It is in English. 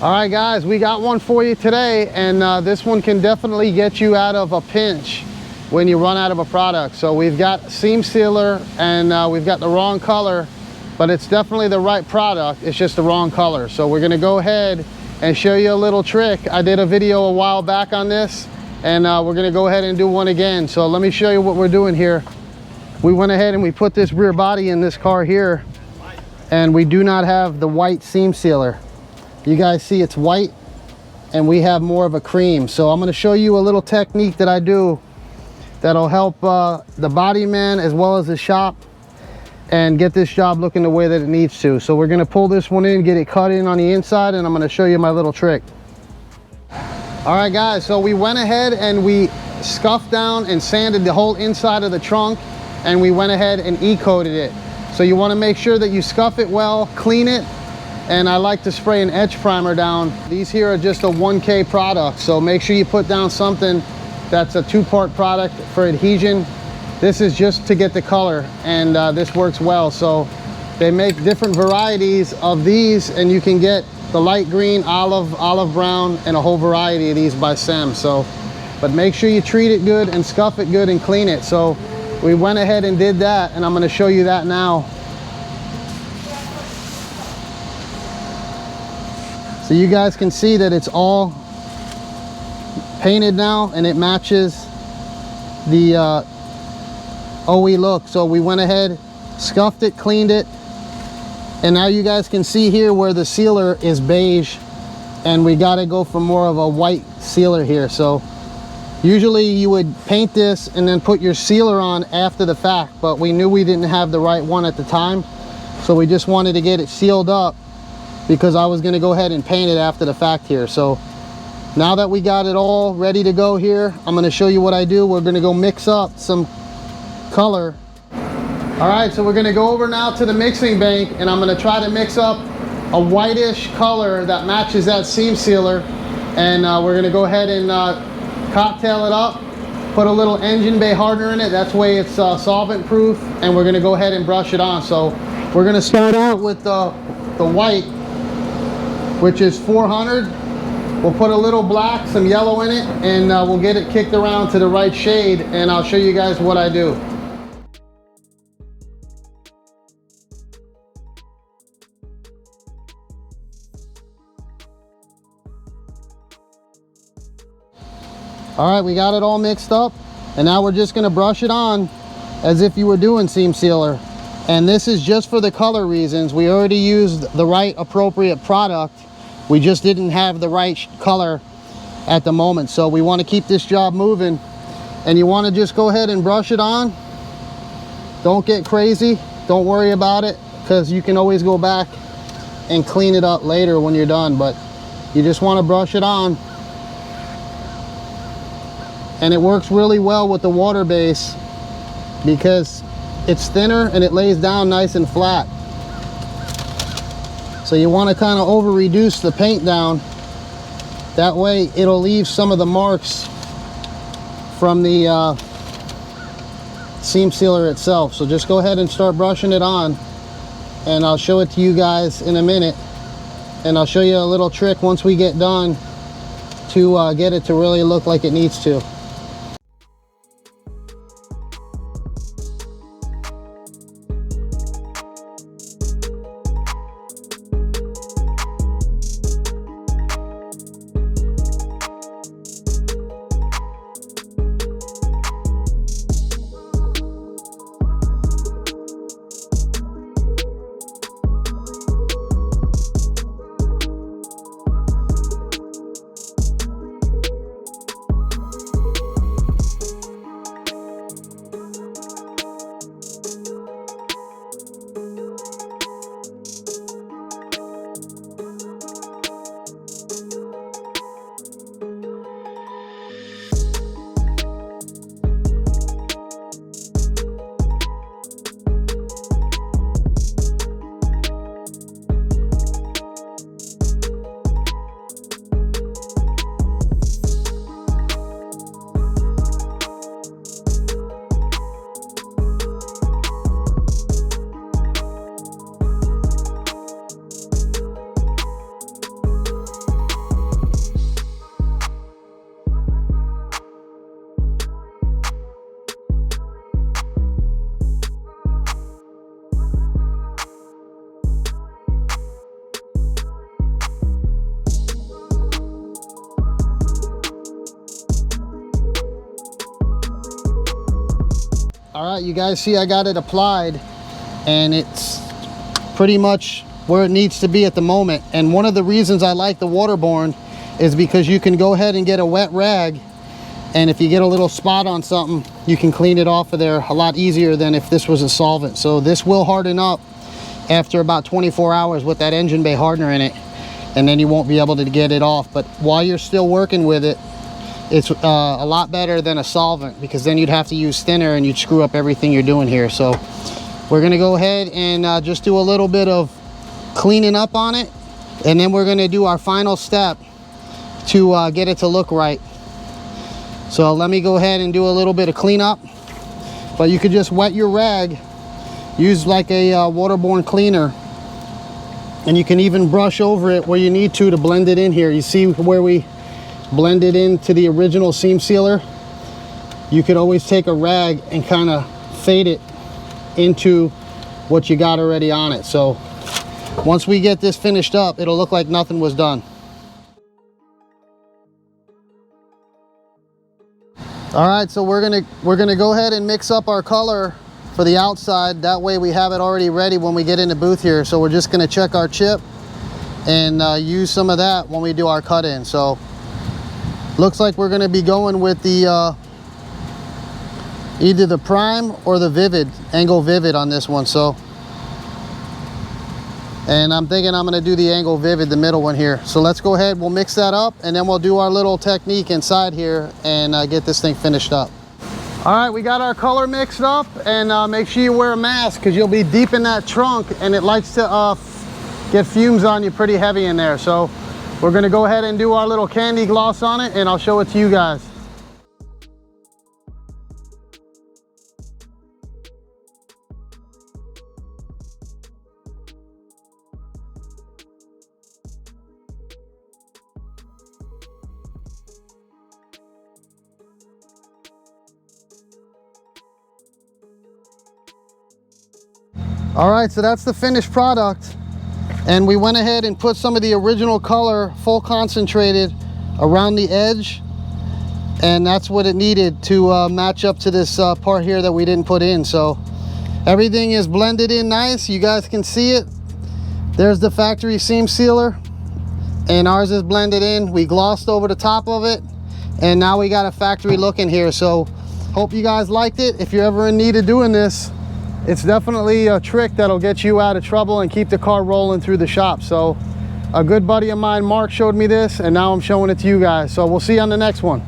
All right guys, we got one for you today, and this one can definitely get you out of a pinch when you run out of a product. So we've got seam sealer, and we've got the wrong color, but it's definitely the right product. It's just the wrong color. So we're gonna go ahead and show you a little trick. I did a video a while back on this, and we're gonna go ahead and do one again. So let me show you what we're doing here. We went ahead and we put this rear body in this car here, and we do not have the white seam sealer. You guys see it's white, and we have more of a cream. So I'm going to show you a little technique that I do that'll help the body man as well as the shop and get this job looking the way that it needs to. So we're going to pull this one in, get it cut in on the inside, and I'm going to show you my little trick. All right guys, so we went ahead and we scuffed down and sanded the whole inside of the trunk, and we went ahead and e-coated it. So you want to make sure that you scuff it well, clean it, and I like to spray an edge primer down. These here are just a 1K product, so make sure you put down something that's a 2-part product for adhesion. This is just to get the color, and this works well. So they make different varieties of these, and you can get the light green, olive brown, and a whole variety of these by Sem. So, but make sure you treat it good and scuff it good and clean it. So we went ahead and did that, and I'm going to show you that now. So you guys can see that it's all painted now, and it matches the OE look. So we went ahead, scuffed it, cleaned it, and now you guys can see here where the sealer is beige, and we got to go for more of a white sealer here. So usually you would paint this and then put your sealer on after the fact, but we knew we didn't have the right one at the time, so we just wanted to get it sealed up because I was going to go ahead and paint it after the fact here. So now that we got it all ready to go here, I'm going to show you what I do. We're going to go mix up some color. All right, so we're going to go over now to the mixing bank, and I'm going to try to mix up a whitish color that matches that seam sealer, and we're going to go ahead and cocktail it up, put a little engine bay hardener in it. That's way it's solvent proof, and we're going to go ahead and brush it on. So we're going to start out with the white, which is 400. We'll put a little black, some yellow in it, and we'll get it kicked around to the right shade, and I'll show you guys what I do. All right, we got it all mixed up, and now we're just gonna brush it on as if you were doing seam sealer. And this is just for the color reasons. We already used the right appropriate product. We just didn't have the right color at the moment. So we want to keep this job moving, and you want to just go ahead and brush it on. Don't get crazy. Don't worry about it, because you can always go back and clean it up later when you're done. But you just want to brush it on. And it works really well with the water base because it's thinner and it lays down nice and flat. So you want to kind of over reduce the paint down. That way it'll leave some of the marks from the seam sealer itself. So just go ahead and start brushing it on, and I'll show it to you guys in a minute. And I'll show you a little trick once we get done to get it to really look like it needs to. All right, you guys see I got it applied, and it's pretty much where it needs to be at the moment. And one of the reasons I like the waterborne is because you can go ahead and get a wet rag, and if you get a little spot on something, you can clean it off of there a lot easier than if this was a solvent. So this will harden up after about 24 hours with that engine bay hardener in it, and then you won't be able to get it off. But while you're still working with it, it's a lot better than a solvent, because then you'd have to use thinner and you'd screw up everything you're doing here. So we're gonna go ahead and just do a little bit of cleaning up on it, and then we're gonna do our final step to get it to look right. So let me go ahead and do a little bit of cleanup, but you could just wet your rag, use like a waterborne cleaner, and you can even brush over it where you need to blend it in here. You see where we blended into the original seam sealer? You could always take a rag and kind of fade it into what you got already on it. So once we get this finished up, it'll look like nothing was done. All right, so we're gonna go ahead and mix up our color for the outside. That way we have it already ready when we get in the booth here. So we're just gonna check our chip and use some of that when we do our cut in. So looks like we're gonna be going with the either the Prime or the Vivid, Angle Vivid on this one. So, and I'm thinking I'm gonna do the Angle Vivid, the middle one here. So let's go ahead, we'll mix that up, and then we'll do our little technique inside here and get this thing finished up. All right, we got our color mixed up, and make sure you wear a mask, because you'll be deep in that trunk and it likes to get fumes on you pretty heavy in there. So we're gonna go ahead and do our little candy gloss on it, and I'll show it to you guys. All right, so that's the finished product, and we went ahead and put some of the original color full concentrated around the edge, and that's what it needed to match up to this part here that we didn't put in. So everything is blended in nice. You guys can see it. There's the factory seam sealer, and ours is blended in. We glossed over the top of it, and now we got a factory look in here. So hope you guys liked it. If you're ever in need of doing this, it's definitely a trick that'll get you out of trouble and keep the car rolling through the shop. So a good buddy of mine, Mark, showed me this, and now I'm showing it to you guys. So we'll see you on the next one.